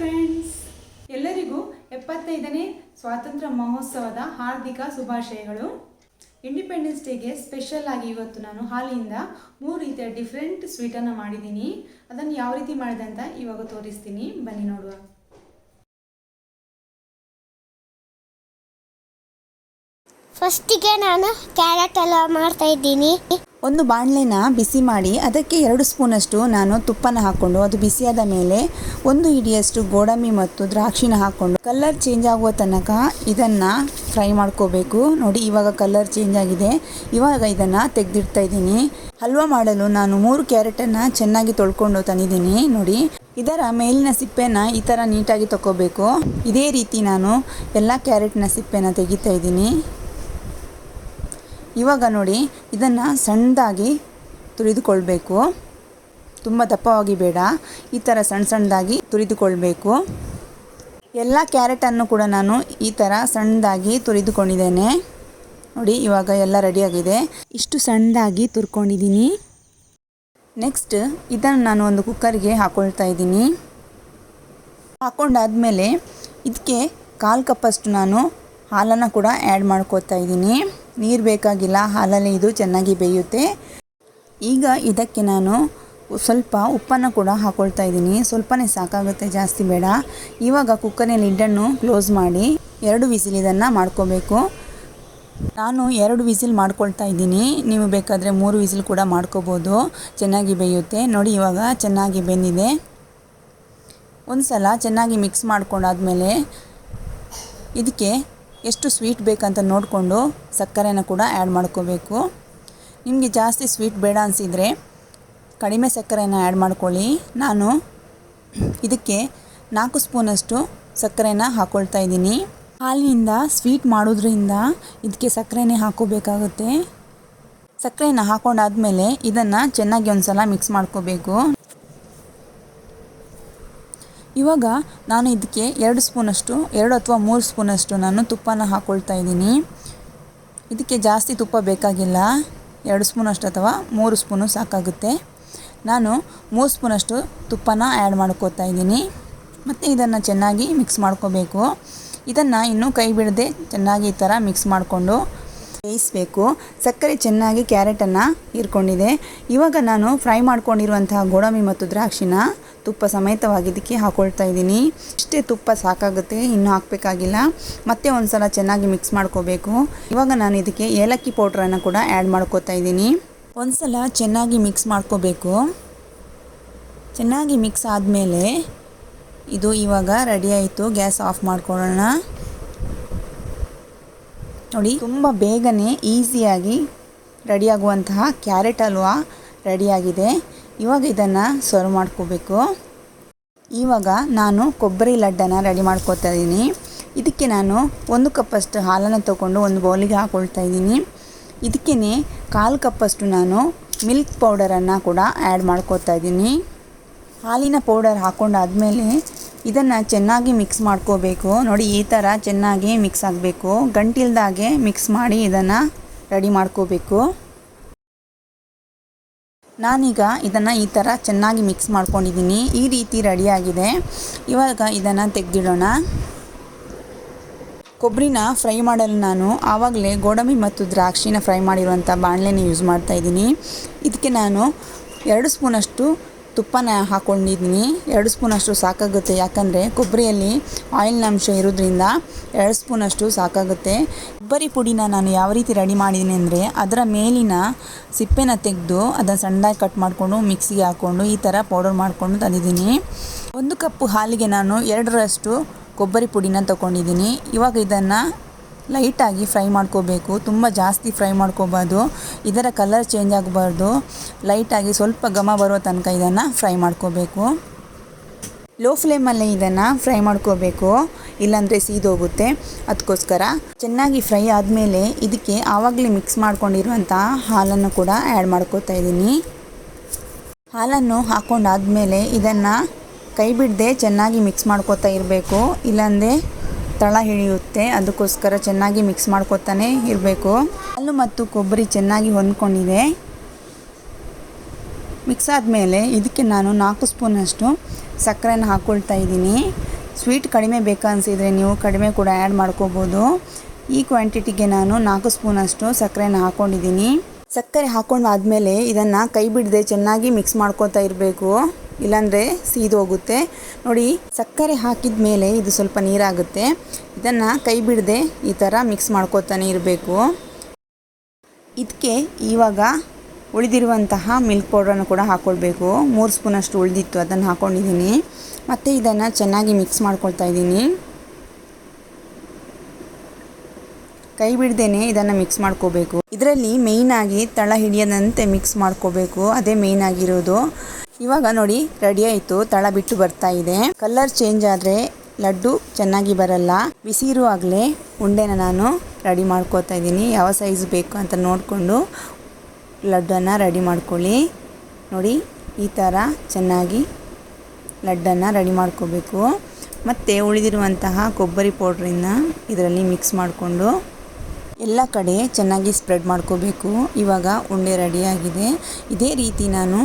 Friends, ಎಲ್ಲರಿಗೂ 75ನೇ ಸ್ವಾತಂತ್ರ್ಯ ಮಹೋತ್ಸವದ ಹಾರ್ದಿಕ ಶುಭಾಶಯಗಳು. ಇಂಡಿಪೆಂಡೆನ್ಸ್ ಡೇಗೆ ಸ್ಪೆಷಲ್ ಆಗಿ ಇವತ್ತು ನಾನು ಹಾಲಿನಿಂದ 3 ರೀತಿಯ ಡಿಫ್ರೆಂಟ್ ಸ್ವೀಟನ್ನು ಮಾಡಿದ್ದೀನಿ. ಅದನ್ನು ಯಾವ ರೀತಿ ಮಾಡಿದೆ ಅಂತ ಇವಾಗ ತೋರಿಸ್ತೀನಿ, ಬನ್ನಿ ನೋಡುವ. ಫಸ್ಟಿಗೆ ನಾನು ಕ್ಯಾರೆಟ್ ಹಲ್ವಾ ಮಾಡ್ತಾ ಇದ್ದೀನಿ. ಒಂದು ಬಾಣಲೆನ ಬಿಸಿ ಮಾಡಿ ಅದಕ್ಕೆ 2 ಸ್ಪೂನಷ್ಟು ನಾನು ತುಪ್ಪನ ಹಾಕ್ಕೊಂಡು ಅದು ಬಿಸಿಯಾದ ಮೇಲೆ 1 ಹಿಡಿಯಷ್ಟು ಗೋಡಂಬಿ ಮತ್ತು ದ್ರಾಕ್ಷಿನ ಹಾಕ್ಕೊಂಡು ಕಲರ್ ಚೇಂಜ್ ಆಗುವ ತನಕ ಇದನ್ನು ಫ್ರೈ ಮಾಡ್ಕೋಬೇಕು. ನೋಡಿ, ಇವಾಗ ಕಲರ್ ಚೇಂಜ್ ಆಗಿದೆ. ಇವಾಗ ಇದನ್ನು ತೆಗೆದಿಡ್ತಾ ಇದ್ದೀನಿ. ಹಲ್ವಾ ಮಾಡಲು ನಾನು 3 ಕ್ಯಾರೆಟನ್ನು ಚೆನ್ನಾಗಿ ತೊಳ್ಕೊಂಡು ತಂದಿದ್ದೀನಿ. ನೋಡಿ, ಇದರ ಮೇಲಿನ ಸಿಪ್ಪೆನ ಈ ಥರ ನೀಟಾಗಿ ತಗೋಬೇಕು. ಇದೇ ರೀತಿ ನಾನು ಎಲ್ಲ ಕ್ಯಾರೆಟ್ನ ಸಿಪ್ಪೆನ ತೆಗಿತಾ ಇದ್ದೀನಿ. ಇವಾಗ ನೋಡಿ, ಇದನ್ನು ಸಣ್ಣದಾಗಿ ತುರಿದುಕೊಳ್ಬೇಕು. ತುಂಬ ದಪ್ಪವಾಗಿ ಬೇಡ, ಈ ಥರ ಸಣ್ಣದಾಗಿ ತುರಿದುಕೊಳ್ಬೇಕು. ಎಲ್ಲ ಕ್ಯಾರೆಟನ್ನು ಕೂಡ ನಾನು ಈ ಥರ ಸಣ್ಣದಾಗಿ ತುರಿದುಕೊಂಡಿದ್ದೇನೆ. ನೋಡಿ, ಇವಾಗ ಎಲ್ಲ ರೆಡಿಯಾಗಿದೆ. ಇಷ್ಟು ಸಣ್ಣದಾಗಿ ತುರ್ಕೊಂಡಿದ್ದೀನಿ. ನೆಕ್ಸ್ಟ್ ಇದನ್ನು ನಾನು ಒಂದು ಕುಕ್ಕರ್ಗೆ ಹಾಕ್ಕೊಳ್ತಾ ಇದ್ದೀನಿ. ಹಾಕ್ಕೊಂಡಾದ್ಮೇಲೆ ಇದಕ್ಕೆ 1/4 ಕಪ್ಪಷ್ಟು ನಾನು ಹಾಲನ್ನು ಕೂಡ ಆ್ಯಡ್ ಮಾಡ್ಕೋತಾ ಇದ್ದೀನಿ. ನೀರು ಬೇಕಾಗಿಲ್ಲ, ಹಾಲಲ್ಲಿ ಇದು ಚೆನ್ನಾಗಿ ಬೇಯುತ್ತೆ. ಈಗ ಇದಕ್ಕೆ ನಾನು ಸ್ವಲ್ಪ ಉಪ್ಪನ್ನು ಕೂಡ ಹಾಕ್ಕೊಳ್ತಾ ಇದ್ದೀನಿ. ಸ್ವಲ್ಪನೇ ಸಾಕಾಗುತ್ತೆ, ಜಾಸ್ತಿ ಬೇಡ. ಇವಾಗ ಕುಕ್ಕರ್ನ ಲಿಡ್ಡನ್ನು ಕ್ಲೋಸ್ ಮಾಡಿ 2 ವಿಸಿಲ್ ಇದನ್ನು ಮಾಡ್ಕೋಬೇಕು. ನಾನು 2 ವಿಸಿಲ್ ಮಾಡ್ಕೊಳ್ತಾ ಇದ್ದೀನಿ. ನೀವು ಬೇಕಾದರೆ 3 ವಿಸಿಲ್ ಕೂಡ ಮಾಡ್ಕೋಬೋದು, ಚೆನ್ನಾಗಿ ಬೇಯುತ್ತೆ. ನೋಡಿ, ಇವಾಗ ಚೆನ್ನಾಗಿ ಬೆಂದಿದೆ. ಒಂದು ಸಲ ಚೆನ್ನಾಗಿ ಮಿಕ್ಸ್ ಮಾಡ್ಕೊಂಡಾದ್ಮೇಲೆ ಇದಕ್ಕೆ ಎಷ್ಟು ಸ್ವೀಟ್ ಬೇಕಂತ ನೋಡಿಕೊಂಡು ಸಕ್ಕರೆನ ಕೂಡ ಆ್ಯಡ್ ಮಾಡ್ಕೋಬೇಕು. ನಿಮಗೆ ಜಾಸ್ತಿ ಸ್ವೀಟ್ ಬೇಡ ಅನಿಸಿದರೆ ಕಡಿಮೆ ಸಕ್ಕರೆನ ಆ್ಯಡ್ ಮಾಡ್ಕೊಳ್ಳಿ. ನಾನು ಇದಕ್ಕೆ 4 ಸ್ಪೂನಷ್ಟು ಸಕ್ಕರೆನ ಹಾಕ್ಕೊಳ್ತಾ ಇದ್ದೀನಿ. ಹಾಲಿನಿಂದ ಸ್ವೀಟ್ ಮಾಡೋದ್ರಿಂದ ಇದಕ್ಕೆ ಸಕ್ಕರೆನೇ ಹಾಕ್ಕೋಬೇಕಾಗುತ್ತೆ. ಸಕ್ಕರೆನ ಹಾಕ್ಕೊಂಡಾದ್ಮೇಲೆ ಇದನ್ನು ಚೆನ್ನಾಗಿ ಒಂದು ಸಲ ಮಿಕ್ಸ್ ಮಾಡ್ಕೋಬೇಕು. ಇವಾಗ ನಾನು ಇದಕ್ಕೆ 2 ಸ್ಪೂನಷ್ಟು 2 ಅಥವಾ 3 ಸ್ಪೂನಷ್ಟು ನಾನು ತುಪ್ಪನ ಹಾಕ್ಕೊಳ್ತಾ ಇದ್ದೀನಿ. ಇದಕ್ಕೆ ಜಾಸ್ತಿ ತುಪ್ಪ ಬೇಕಾಗಿಲ್ಲ, 2 ಸ್ಪೂನಷ್ಟು ಅಥವಾ 3 ಸ್ಪೂನು ಸಾಕಾಗುತ್ತೆ. ನಾನು 3 ಸ್ಪೂನಷ್ಟು ತುಪ್ಪನ ಆ್ಯಡ್ ಮಾಡ್ಕೋತಾ ಇದ್ದೀನಿ. ಮತ್ತು ಇದನ್ನು ಚೆನ್ನಾಗಿ ಮಿಕ್ಸ್ ಮಾಡ್ಕೋಬೇಕು. ಇದನ್ನು ಇನ್ನೂ ಕೈ ಬಿಡದೆ ಚೆನ್ನಾಗಿ ಈ ಥರ ಮಿಕ್ಸ್ ಮಾಡಿಕೊಂಡು ಬೇಯಿಸಬೇಕು. ಸಕ್ಕರೆ ಚೆನ್ನಾಗಿ ಕ್ಯಾರೆಟನ್ನು ಹೀರ್ಕೊಂಡಿದೆ. ಇವಾಗ ನಾನು ಫ್ರೈ ಮಾಡ್ಕೊಂಡಿರುವಂತಹ ಗೋಡಂಬಿ ಮತ್ತು ದ್ರಾಕ್ಷಿನ ತುಪ್ಪ ಸಮೇತವಾಗಿ ಇದಕ್ಕೆ ಹಾಕ್ಕೊಳ್ತಾ ಇದ್ದೀನಿ. ಇಷ್ಟೇ ತುಪ್ಪ ಸಾಕಾಗುತ್ತೆ, ಇನ್ನೂ ಹಾಕಬೇಕಾಗಿಲ್ಲ. ಮತ್ತೆ ಒಂದು ಸಲ ಚೆನ್ನಾಗಿ ಮಿಕ್ಸ್ ಮಾಡ್ಕೋಬೇಕು. ಇವಾಗ ನಾನು ಇದಕ್ಕೆ ಏಲಕ್ಕಿ ಪೌಡ್ರನ್ನು ಕೂಡ ಆ್ಯಡ್ ಮಾಡ್ಕೋತಾ ಇದ್ದೀನಿ. ಒಂದು ಸಲ ಚೆನ್ನಾಗಿ ಮಿಕ್ಸ್ ಮಾಡ್ಕೋಬೇಕು. ಚೆನ್ನಾಗಿ ಮಿಕ್ಸ್ ಆದಮೇಲೆ ಇದು ಇವಾಗ ರೆಡಿ ಆಯಿತು. ಗ್ಯಾಸ್ ಆಫ್ ಮಾಡ್ಕೊಳ್ಳೋಣ. ನೋಡಿ, ತುಂಬ ಬೇಗನೆ ಈಸಿಯಾಗಿ ರೆಡಿಯಾಗುವಂತಹ ಕ್ಯಾರೆಟ್ ಹಲ್ವಾ ರೆಡಿಯಾಗಿದೆ. ಇವಾಗ ಇದನ್ನು ಸರ್ವ್ ಮಾಡ್ಕೋಬೇಕು. ಇವಾಗ ನಾನು ಕೊಬ್ಬರಿ ಲಡ್ಡನ್ನು ರೆಡಿ ಮಾಡ್ಕೋತಾ ಇದ್ದೀನಿ. ಇದಕ್ಕೆ ನಾನು 1 ಕಪ್ಪಷ್ಟು ಹಾಲನ್ನು ತೊಗೊಂಡು ಒಂದು ಬೌಲಿಗೆ ಹಾಕ್ಕೊಳ್ತಾ ಇದ್ದೀನಿ. ಇದಕ್ಕೇ 1/4 ಕಪ್ಪಷ್ಟು ನಾನು ಮಿಲ್ಕ್ ಪೌಡರನ್ನು ಕೂಡ ಆ್ಯಡ್ ಮಾಡ್ಕೋತಾ ಇದ್ದೀನಿ. ಹಾಲಿನ ಪೌಡರ್ ಹಾಕ್ಕೊಂಡಾದ್ಮೇಲೆ ಇದನ್ನು ಚೆನ್ನಾಗಿ ಮಿಕ್ಸ್ ಮಾಡ್ಕೋಬೇಕು. ನೋಡಿ, ಈ ಥರ ಚೆನ್ನಾಗಿ ಮಿಕ್ಸ್ ಆಗಬೇಕು. ಗಂಟಿಲ್ದಾಗೆ ಮಿಕ್ಸ್ ಮಾಡಿ ಇದನ್ನು ರೆಡಿ ಮಾಡ್ಕೋಬೇಕು. ನಾನೀಗ ಇದನ್ನು ಈ ಥರ ಚೆನ್ನಾಗಿ ಮಿಕ್ಸ್ ಮಾಡ್ಕೊಂಡಿದ್ದೀನಿ. ಈ ರೀತಿ ರೆಡಿಯಾಗಿದೆ. ಇವಾಗ ಇದನ್ನು ತೆಗೆದಿಡೋಣ. ಕೊಬ್ಬರಿನ ಫ್ರೈ ಮಾಡಲು ನಾನು ಆವಾಗಲೇ ಗೋಡಂಬಿ ಮತ್ತು ದ್ರಾಕ್ಷಿನ ಫ್ರೈ ಮಾಡಿರುವಂಥ ಬಾಣಲೆನ ಯೂಸ್ ಮಾಡ್ತಾಯಿದ್ದೀನಿ. ಇದಕ್ಕೆ ನಾನು 2 ಸ್ಪೂನಷ್ಟು ತುಪ್ಪನ ಹಾಕ್ಕೊಂಡಿದ್ದೀನಿ. 2 ಸ್ಪೂನಷ್ಟು ಸಾಕಾಗುತ್ತೆ, ಯಾಕಂದರೆ ಕೊಬ್ಬರಿಯಲ್ಲಿ ಆಯಿಲ್ನ ಅಂಶ ಇರೋದ್ರಿಂದ 2 ಸ್ಪೂನಷ್ಟು ಸಾಕಾಗುತ್ತೆ. ಕೊಬ್ಬರಿ ಪುಡಿನ ನಾನು ಯಾವ ರೀತಿ ರೆಡಿ ಮಾಡಿದ್ದೀನಿ ಅಂದರೆ, ಅದರ ಮೇಲಿನ ಸಿಪ್ಪೆನ ತೆಗೆದು ಅದನ್ನು ಸಣ್ಣದಾಗಿ ಕಟ್ ಮಾಡಿಕೊಂಡು ಮಿಕ್ಸಿಗೆ ಹಾಕ್ಕೊಂಡು ಈ ಥರ ಪೌಡರ್ ಮಾಡಿಕೊಂಡು ತಂದಿದ್ದೀನಿ. 1 ಕಪ್ ಹಾಲಿಗೆ ನಾನು 2ರಷ್ಟು ಕೊಬ್ಬರಿ ಪುಡಿನ ತೊಗೊಂಡಿದ್ದೀನಿ. ಇವಾಗ ಇದನ್ನು ಲೈಟಾಗಿ ಫ್ರೈ ಮಾಡ್ಕೋಬೇಕು. ತುಂಬ ಜಾಸ್ತಿ ಫ್ರೈ ಮಾಡ್ಕೋಬಾರ್ದು, ಇದರ ಕಲರ್ ಚೇಂಜ್ ಆಗಬಾರ್ದು. ಲೈಟಾಗಿ ಸ್ವಲ್ಪ ಘಮ ಬರೋ ತನಕ ಇದನ್ನು ಫ್ರೈ ಮಾಡ್ಕೋಬೇಕು. ಲೋ ಫ್ಲೇಮಲ್ಲೇ ಇದನ್ನು ಫ್ರೈ ಮಾಡ್ಕೋಬೇಕು, ಇಲ್ಲಾಂದರೆ ಸೀದೋಗುತ್ತೆ. ಅದಕ್ಕೋಸ್ಕರ ಚೆನ್ನಾಗಿ ಫ್ರೈ ಆದಮೇಲೆ ಇದಕ್ಕೆ ಆವಾಗಲೇ ಮಿಕ್ಸ್ ಮಾಡ್ಕೊಂಡಿರುವಂಥ ಹಾಲನ್ನು ಕೂಡ ಆ್ಯಡ್ ಮಾಡ್ಕೋತಾ ಇದ್ದೀನಿ. ಹಾಲನ್ನು ಹಾಕ್ಕೊಂಡಾದ್ಮೇಲೆ ಇದನ್ನು ಕೈ ಬಿಡದೆ ಚೆನ್ನಾಗಿ ಮಿಕ್ಸ್ ಮಾಡ್ಕೋತಾ ಇರಬೇಕು, ಇಲ್ಲಾಂದರೆ ತಳ ಹಿಡಿಯುತ್ತೆ. ಅದಕ್ಕೋಸ್ಕರ ಚೆನ್ನಾಗಿ ಮಿಕ್ಸ್ ಮಾಡ್ಕೊತಾನೆ ಇರಬೇಕು. ಹಾಲು ಮತ್ತು ಕೊಬ್ಬರಿ ಚೆನ್ನಾಗಿ ಹೊಂದ್ಕೊಂಡಿದೆ. ಮಿಕ್ಸ್ ಆದಮೇಲೆ ಇದಕ್ಕೆ ನಾನು 4 ಸ್ಪೂನಷ್ಟು ಸಕ್ಕರೆನ ಹಾಕ್ಕೊಳ್ತಾ ಇದ್ದೀನಿ. ಸ್ವೀಟ್ ಕಡಿಮೆ ಬೇಕನ್ಸಿದ್ರೆ ನೀವು ಕಡಿಮೆ ಕೂಡ ಆ್ಯಡ್ ಮಾಡ್ಕೋಬೋದು. ಈ ಕ್ವಾಂಟಿಟಿಗೆ ನಾನು 4 ಸ್ಪೂನಷ್ಟು ಸಕ್ಕರೆನ ಹಾಕ್ಕೊಂಡಿದ್ದೀನಿ. ಸಕ್ಕರೆ ಹಾಕೊಂಡಾದ್ಮೇಲೆ ಇದನ್ನು ಕೈ ಬಿಡದೆ ಚೆನ್ನಾಗಿ ಮಿಕ್ಸ್ ಮಾಡ್ಕೊತಾ ಇರಬೇಕು, ಇಲ್ಲಾಂದರೆ ಸೀದೋಗುತ್ತೆ. ನೋಡಿ, ಸಕ್ಕರೆ ಹಾಕಿದ ಮೇಲೆ ಇದು ಸ್ವಲ್ಪ ನೀರಾಗುತ್ತೆ. ಇದನ್ನು ಕೈ ಬಿಡದೆ ಈ ಥರ ಮಿಕ್ಸ್ ಮಾಡ್ಕೊತಾನೆ ಇರಬೇಕು. ಇದಕ್ಕೆ ಇವಾಗ ಉಳಿದಿರುವಂತಹ ಮಿಲ್ಕ್ ಪೌಡ್ರನ್ನು ಕೂಡ ಹಾಕ್ಕೊಳ್ಬೇಕು. 3 ಸ್ಪೂನಷ್ಟು ಉಳಿದಿತ್ತು, ಅದನ್ನು ಹಾಕ್ಕೊಂಡಿದ್ದೀನಿ. ಮತ್ತು ಇದನ್ನು ಚೆನ್ನಾಗಿ ಮಿಕ್ಸ್ ಮಾಡ್ಕೊಳ್ತಾ ಇದ್ದೀನಿ. ಕೈ ಬಿಡ್ದೇನೆ ಇದನ್ನು ಮಿಕ್ಸ್ ಮಾಡ್ಕೋಬೇಕು. ಇದರಲ್ಲಿ ಮೇಯ್ನಾಗಿ ತಳ ಹಿಡಿಯದಂತೆ ಮಿಕ್ಸ್ ಮಾಡ್ಕೋಬೇಕು, ಅದೇ ಮೇಯ್ನ್ ಆಗಿರೋದು. ಇವಾಗ ನೋಡಿ ರೆಡಿ ಆಯಿತು, ತಳ ಬಿಟ್ಟು ಬರ್ತಾ ಇದೆ. ಕಲರ್ ಚೇಂಜ್ ಆದರೆ ಲಡ್ಡು ಚೆನ್ನಾಗಿ ಬರಲ್ಲ. ಬಿಸಿ ಇರುವಾಗಲೇ ಉಂಡೆನ ನಾನು ರೆಡಿ ಮಾಡ್ಕೋತಾ ಇದ್ದೀನಿ. ಯಾವ ಸೈಜ್ ಬೇಕು ಅಂತ ನೋಡಿಕೊಂಡು ಲಡ್ಡನ್ನು ರೆಡಿ ಮಾಡ್ಕೊಳ್ಳಿ. ನೋಡಿ, ಈ ಥರ ಚೆನ್ನಾಗಿ ಲಡ್ಡನ್ನು ರೆಡಿ ಮಾಡ್ಕೋಬೇಕು. ಮತ್ತು ಉಳಿದಿರುವಂತಹ ಕೊಬ್ಬರಿ ಪೌಡ್ರನ್ನ ಇದರಲ್ಲಿ ಮಿಕ್ಸ್ ಮಾಡಿಕೊಂಡು ಎಲ್ಲ ಕಡೆ ಚೆನ್ನಾಗಿ ಸ್ಪ್ರೆಡ್ ಮಾಡ್ಕೋಬೇಕು. ಇವಾಗ ಉಂಡೆ ರೆಡಿಯಾಗಿದೆ. ಇದೇ ರೀತಿ ನಾನು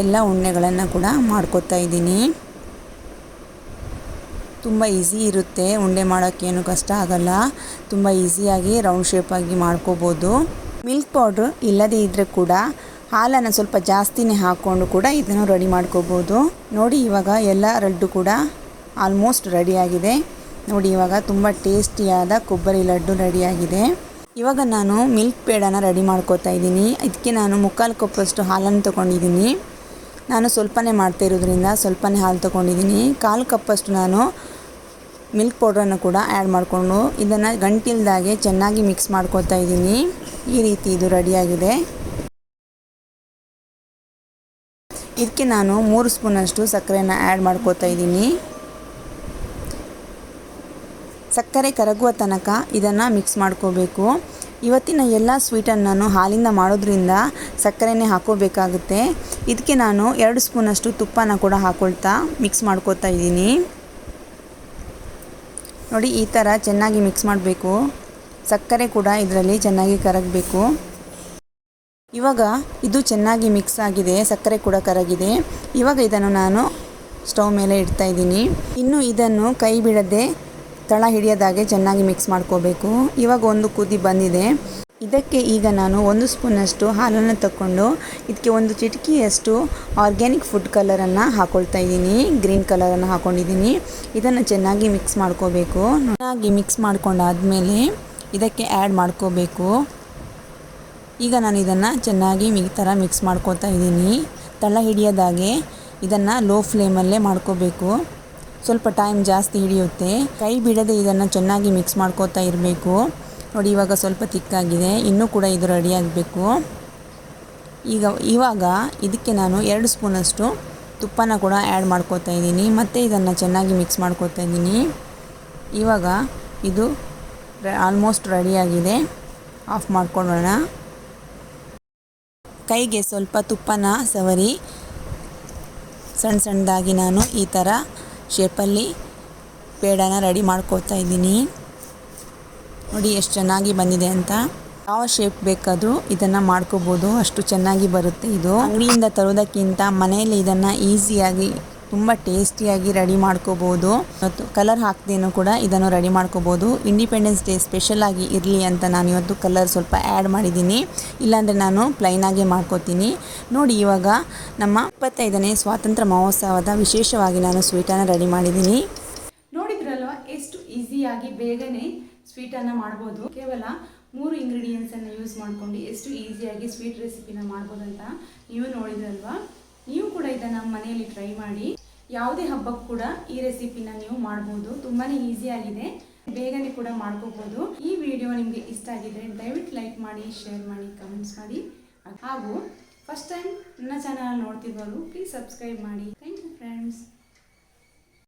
ಎಲ್ಲ ಉಂಡೆಗಳನ್ನು ಕೂಡ ಮಾಡ್ಕೋತಾ ಇದ್ದೀನಿ. ತುಂಬ ಈಸಿ ಇರುತ್ತೆ, ಉಂಡೆ ಮಾಡೋಕ್ಕೇನು ಕಷ್ಟ ಆಗಲ್ಲ. ತುಂಬ ಈಸಿಯಾಗಿ ರೌಂಡ್ ಶೇಪಾಗಿ ಮಾಡ್ಕೋಬೋದು. ಮಿಲ್ಕ್ ಪೌಡ್ರ್ ಇಲ್ಲದೇ ಇದ್ದರೆ ಕೂಡ ಹಾಲನ್ನು ಸ್ವಲ್ಪ ಜಾಸ್ತಿನೇ ಹಾಕ್ಕೊಂಡು ಕೂಡ ಇದನ್ನು ರೆಡಿ ಮಾಡ್ಕೋಬೋದು. ನೋಡಿ, ಇವಾಗ ಎಲ್ಲ ಲಡ್ಡು ಕೂಡ ಆಲ್ಮೋಸ್ಟ್ ರೆಡಿಯಾಗಿದೆ. ನೋಡಿ, ಇವಾಗ ತುಂಬ ಟೇಸ್ಟಿಯಾದ ಕೊಬ್ಬರಿ ಲಡ್ಡು ರೆಡಿಯಾಗಿದೆ. ಇವಾಗ ನಾನು ಮಿಲ್ಕ್ ಪೇಡಾನ ರೆಡಿ ಮಾಡ್ಕೋತಾ ಇದ್ದೀನಿ. ಇದಕ್ಕೆ ನಾನು 3/4 ಕಪ್ಪಷ್ಟು ಹಾಲನ್ನು ತೊಗೊಂಡಿದ್ದೀನಿ. ನಾನು ಸ್ವಲ್ಪನೇ ಮಾಡ್ತಾ ಇರೋದ್ರಿಂದ ಸ್ವಲ್ಪನೇ ಹಾಲು ತೊಗೊಂಡಿದ್ದೀನಿ. 1/4 ಕಪ್ಪಷ್ಟು ನಾನು ಮಿಲ್ಕ್ ಪೌಡ್ರನ್ನು ಕೂಡ ಆ್ಯಡ್ ಮಾಡಿಕೊಂಡು ಇದನ್ನು ಗಂಟಿಲ್ದಾಗೆ ಚೆನ್ನಾಗಿ ಮಿಕ್ಸ್ ಮಾಡ್ಕೋತಾ ಇದ್ದೀನಿ. ಈ ರೀತಿ ಇದು ರೆಡಿಯಾಗಿದೆ. ಇದಕ್ಕೆ ನಾನು 3 ಸ್ಪೂನಷ್ಟು ಸಕ್ಕರೆನ ಆ್ಯಡ್ ಮಾಡ್ಕೋತಾ ಇದ್ದೀನಿ. ಸಕ್ಕರೆ ಕರಗುವ ತನಕ ಇದನ್ನು ಮಿಕ್ಸ್ ಮಾಡ್ಕೋಬೇಕು. ಇವತ್ತಿನ ಎಲ್ಲ ಸ್ವೀಟನ್ನು ನಾನು ಹಾಲಿಂದ ಮಾಡೋದ್ರಿಂದ ಸಕ್ಕರೆನೇ ಹಾಕೋಬೇಕಾಗುತ್ತೆ. ಇದಕ್ಕೆ ನಾನು 2 ಸ್ಪೂನಷ್ಟು ತುಪ್ಪನ ಕೂಡ ಹಾಕ್ಕೊಳ್ತಾ ಮಿಕ್ಸ್ ಮಾಡ್ಕೋತಾ ಇದ್ದೀನಿ. ನೋಡಿ, ಈ ಥರ ಚೆನ್ನಾಗಿ ಮಿಕ್ಸ್ ಮಾಡಬೇಕು. ಸಕ್ಕರೆ ಕೂಡ ಇದರಲ್ಲಿ ಚೆನ್ನಾಗಿ ಕರಗಬೇಕು. ಇವಾಗ ಇದು ಚೆನ್ನಾಗಿ ಮಿಕ್ಸ್ ಆಗಿದೆ, ಸಕ್ಕರೆ ಕೂಡ ಕರಗಿದೆ. ಇವಾಗ ಇದನ್ನು ನಾನು ಸ್ಟವ್ ಮೇಲೆ ಇಡ್ತಾ ಇದ್ದೀನಿ. ಇನ್ನು ಇದನ್ನು ಕೈ ಬಿಡದೆ ತಳ ಹಿಡಿಯೋದಾಗೆ ಚೆನ್ನಾಗಿ ಮಿಕ್ಸ್ ಮಾಡ್ಕೋಬೇಕು. ಇವಾಗ ಒಂದು ಕುದಿ ಬಂದಿದೆ. ಇದಕ್ಕೆ ಈಗ ನಾನು 1 ಸ್ಪೂನಷ್ಟು ಹಾಲನ್ನು ತಗೊಂಡು ಇದಕ್ಕೆ 1 ಚಿಟಿಕೆಯಷ್ಟು ಆರ್ಗ್ಯಾನಿಕ್ ಫುಡ್ ಕಲರನ್ನು ಹಾಕ್ಕೊಳ್ತಾ ಇದ್ದೀನಿ. ಗ್ರೀನ್ ಕಲರನ್ನು ಹಾಕ್ಕೊಂಡಿದ್ದೀನಿ. ಇದನ್ನು ಚೆನ್ನಾಗಿ ಮಿಕ್ಸ್ ಮಾಡ್ಕೋಬೇಕು. ಚೆನ್ನಾಗಿ ಮಿಕ್ಸ್ ಮಾಡ್ಕೊಂಡಾದ್ಮೇಲೆ ಇದಕ್ಕೆ ಆ್ಯಡ್ ಮಾಡ್ಕೋಬೇಕು. ಈಗ ನಾನು ಇದನ್ನು ಚೆನ್ನಾಗಿ ಈ ಥರ ಮಿಕ್ಸ್ ಮಾಡ್ಕೋತಾ ಇದ್ದೀನಿ. ತಳ ಹಿಡಿಯೋದಾಗೆ ಇದನ್ನು ಲೋ ಫ್ಲೇಮಲ್ಲೇ ಮಾಡ್ಕೋಬೇಕು. ಸ್ವಲ್ಪ ಟೈಮ್ ಜಾಸ್ತಿ ಹಿಡಿಯುತ್ತೆ. ಕೈ ಬಿಡದೆ ಇದನ್ನು ಚೆನ್ನಾಗಿ ಮಿಕ್ಸ್ ಮಾಡ್ಕೋತಾ ಇರಬೇಕು. ನೋಡಿ, ಇವಾಗ ಸ್ವಲ್ಪ ತಿಕ್ಕಾಗಿದೆ, ಇನ್ನೂ ಕೂಡ ಇದು ರೆಡಿ ಆಗಬೇಕು. ಇವಾಗ ಇದಕ್ಕೆ ನಾನು 2 ಸ್ಪೂನಷ್ಟು ತುಪ್ಪನ ಕೂಡ ಆ್ಯಡ್ ಮಾಡ್ಕೋತಾ ಇದ್ದೀನಿ. ಮತ್ತು ಇದನ್ನು ಚೆನ್ನಾಗಿ ಮಿಕ್ಸ್ ಮಾಡ್ಕೋತಾ ಇದ್ದೀನಿ. ಇವಾಗ ಇದು ಆಲ್ಮೋಸ್ಟ್ ರೆಡಿಯಾಗಿದೆ. ಆಫ್ ಮಾಡ್ಕೊಳ್ಳೋಣ. ಕೈಗೆ ಸ್ವಲ್ಪ ತುಪ್ಪನ ಸವರಿ ಸಣ್ಣ ಸಣ್ಣದಾಗಿ ನಾನು ಈ ಥರ ಶೇಪಲ್ಲಿ ಪೇಡಾನ ರೆಡಿ ಮಾಡ್ಕೋತಾ ಇದ್ದೀನಿ. ನೋಡಿ ಎಷ್ಟು ಚೆನ್ನಾಗಿ ಬಂದಿದೆ ಅಂತ. ಯಾವ ಶೇಪ್ ಬೇಕಾದರೂ ಇದನ್ನು ಮಾಡ್ಕೋಬೋದು, ಅಷ್ಟು ಚೆನ್ನಾಗಿ ಬರುತ್ತೆ. ಇದು ಅಂಗಡಿಯಿಂದ ತರೋದಕ್ಕಿಂತ ಮನೆಯಲ್ಲಿ ಇದನ್ನು ಈಸಿಯಾಗಿ ತುಂಬ ಟೇಸ್ಟಿಯಾಗಿ ರೆಡಿ ಮಾಡ್ಕೋಬೋದು. ಮತ್ತು ಕಲರ್ ಹಾಕ್ದೇನೂ ಕೂಡ ಇದನ್ನು ರೆಡಿ ಮಾಡ್ಕೋಬೋದು. ಇಂಡಿಪೆಂಡೆನ್ಸ್ ಡೇ ಸ್ಪೆಷಲಾಗಿ ಇರಲಿ ಅಂತ ನಾನು ಇವತ್ತು ಕಲರ್ ಸ್ವಲ್ಪ ಆ್ಯಡ್ ಮಾಡಿದ್ದೀನಿ, ಇಲ್ಲಾಂದರೆ ನಾನು ಪ್ಲೈನಾಗೆ ಮಾಡ್ಕೋತೀನಿ. ನೋಡಿ, ಇವಾಗ ನಮ್ಮ 25ನೇ ಸ್ವಾತಂತ್ರ್ಯ ಮಹೋತ್ಸವದ ವಿಶೇಷವಾಗಿ ನಾನು ಸ್ವೀಟನ್ನು ರೆಡಿ ಮಾಡಿದ್ದೀನಿ. ನೋಡಿದ್ರಲ್ವ ಎಷ್ಟು ಈಸಿಯಾಗಿ ಬೇಗನೆ ಸ್ವೀಟನ್ನು ಮಾಡ್ಬೋದು. ಕೇವಲ 3 ಇಂಗ್ರೀಡಿಯೆಂಟ್ಸನ್ನು ಯೂಸ್ ಮಾಡ್ಕೊಂಡು ಎಷ್ಟು ಈಸಿಯಾಗಿ ಸ್ವೀಟ್ ರೆಸಿಪಿನ ಮಾಡ್ಬೋದು ಅಂತ ನೀವು ನೋಡಿದ್ರಲ್ವಾ. ನೀವು ಕೂಡ ಇದನ್ನು ಮನೆಯಲ್ಲಿ ಟ್ರೈ ಮಾಡಿ. ಯಾವುದೇ ಹಬ್ಬಕ್ಕೂ ಕೂಡ ಈ ರೆಸಿಪಿನ ನೀವು ಮಾಡ್ಬೋದು. ತುಂಬಾ ಈಸಿಯಾಗಿದೆ, ಬೇಗನೆ ಕೂಡ ಮಾಡ್ಕೋಬೋದು. ಈ ವಿಡಿಯೋ ನಿಮಗೆ ಇಷ್ಟ ಆಗಿದ್ರೆ ದಯವಿಟ್ಟು ಲೈಕ್ ಮಾಡಿ, ಶೇರ್ ಮಾಡಿ, ಕಮೆಂಟ್ಸ್ ಮಾಡಿ. ಹಾಗೂ ಫಸ್ಟ್ ಟೈಮ್ ನನ್ನ ಚಾನಲ್ ನೋಡ್ತಿರೋರು ಪ್ಲೀಸ್ ಸಬ್ಸ್ಕ್ರೈಬ್ ಮಾಡಿ. Thank you friends.